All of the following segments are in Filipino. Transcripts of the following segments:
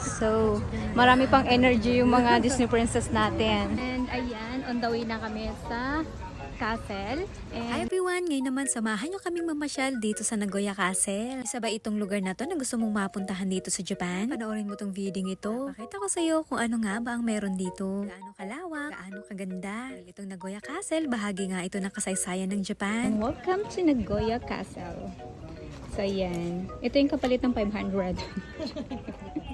So, marami pang energy yung mga Disney princess natin. And ayan, on the way na kami sa castle. And Hi everyone! Ngayon naman samahan nyo kaming mamasyal dito sa Nagoya Castle. Isa ba itong lugar na to na gusto mong mapuntahan dito sa Japan? Panoorin mo tong video ito. Pakita ko sa iyo kung ano nga ba ang meron dito. Gaano kalawak, gaano kaganda. Itong Nagoya Castle, bahagi nga ito ng kasaysayan ng Japan. welcome to Nagoya Castle. So ayan, ito yung kapalit ng 500.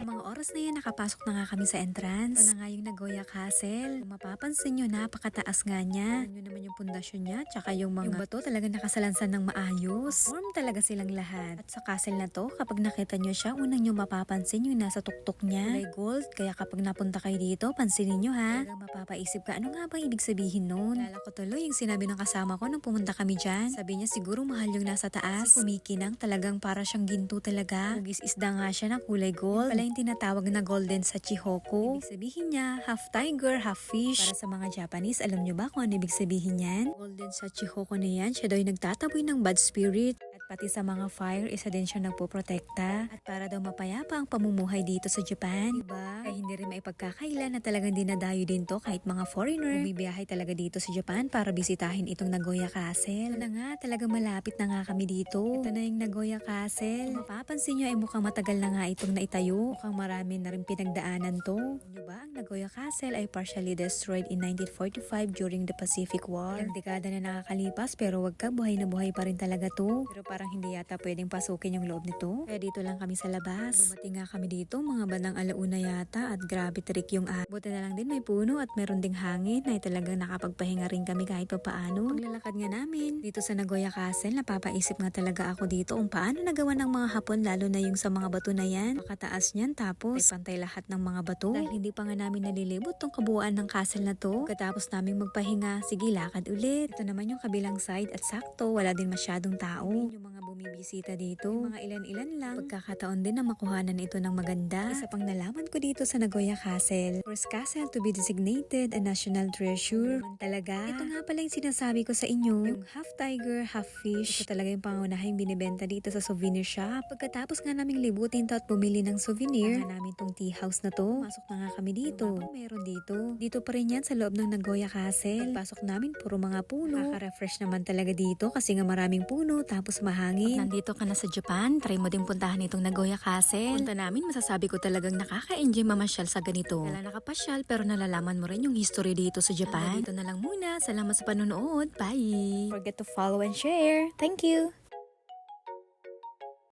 Mga oras na yan, nakapasok na nga kami sa entrance. Ito na nga yung Nagoya Castle. Kung mapapansin nyo, napakataas nga niya. Yun naman yung pundasyon niya, tsaka yung bato talaga nakasalansan ng maayos. Form talaga silang lahat. At sa castle na to, kapag nakita nyo siya, unang nyo mapapansin yung nasa tuktok niya. Kulay gold, kaya kapag napunta kayo dito, pansinin nyo ha. Talagang mapapaisip ka, ano nga bang ibig sabihin nun? Lala ko tuloy yung sinabi ng kasama ko nung pumunta kami dyan. Sabi niya siguro mahal yung nasa taas. Kasi kumikinang talagang para siyang ginto talaga. Hugis isda nga siya ng kulay gold. Pala yung tinatawag na golden sa Chihoko. Ibig sabihin niya, half tiger, half fish. Para sa mga Japanese, alam nyo ba kung ano ibig sabihin yan? Golden sa Chihoko na yan, siya daw yung nagtataboy ng bad spirit. At pati sa mga fire, isa din siya nagpoprotekta. At para daw mapayapa ang pamumuhay dito sa Japan. Diba? Kaya hindi rin maipagkakaila na talagang dinadayo din to kahit mga foreigner. Bumibiyahe talaga dito sa Japan para bisitahin itong Nagoya Castle. Ito na nga, talagang malapit na nga kami dito. Ito na yung Nagoya Castle. Kung mapapansin nyo ay mukhang matagal na nga itong naitayo. Mukhang marami na rin pinagdaanan to. Diba? Ang Nagoya Castle ay partially destroyed in 1945 during the Pacific War. Ilang dekada na nakakalipas pero wag ka, buhay na buhay pa rin talaga to. Pero parang hindi yata pwedeng pasukin yung loob nito. Kaya dito lang kami sa labas. Dumating nga kami dito, mga bandang alauna yata at grabe trick yung buti na lang din may puno at meron ding hangin ay talagang nakapagpahinga rin kami kahit pa paano. Paglalakad nga namin dito sa Nagoya Castle, napapaisip nga talaga ako dito kung paano nagawa ng mga Hapon lalo na yung sa mga bato na yan. Pakataas niyan tapos ay pantay lahat ng mga bato. Dahil hindi pa nga namin nalilibot tong kabuuan ng castle na to. Pagkatapos namin magpahinga, sige lakad ulit. Ito naman yung kabilang side at sakto, wala din masyadong tao. Yung mga bumibisita dito, yung mga ilan-ilan lang. Pagkakataon din na makuhanan ito ng maganda. Isa pang nalaman ko dito sa Nagoya Castle. First castle to be designated a national treasure. Naman talaga. Ito nga pala yung sinasabi ko sa inyo. Yung half tiger, half fish. Ito talaga yung pangunahing binibenta dito sa souvenir shop. Pagkatapos nga naming libutin to at bumili ng souvenir, nga namin tong tea house na to. Masok na nga kami dito. Meron dito. Dito pa rin yan sa loob ng Nagoya Castle. Pagpasok namin, puro mga puno. Nakaka-refresh naman talaga dito kasi nga maraming puno tapos mahangin. Pag nandito ka na sa Japan, try mo din puntahan itong Nagoya Castle. Punta namin, masasabi ko talagang nakaka-enjoy mamasyal sa ganito. Wala nakapasyal pero nalalaman mo rin yung history dito sa Japan. Dito na lang muna. Salamat sa panonood. Bye! Don't forget to follow and share. Thank you!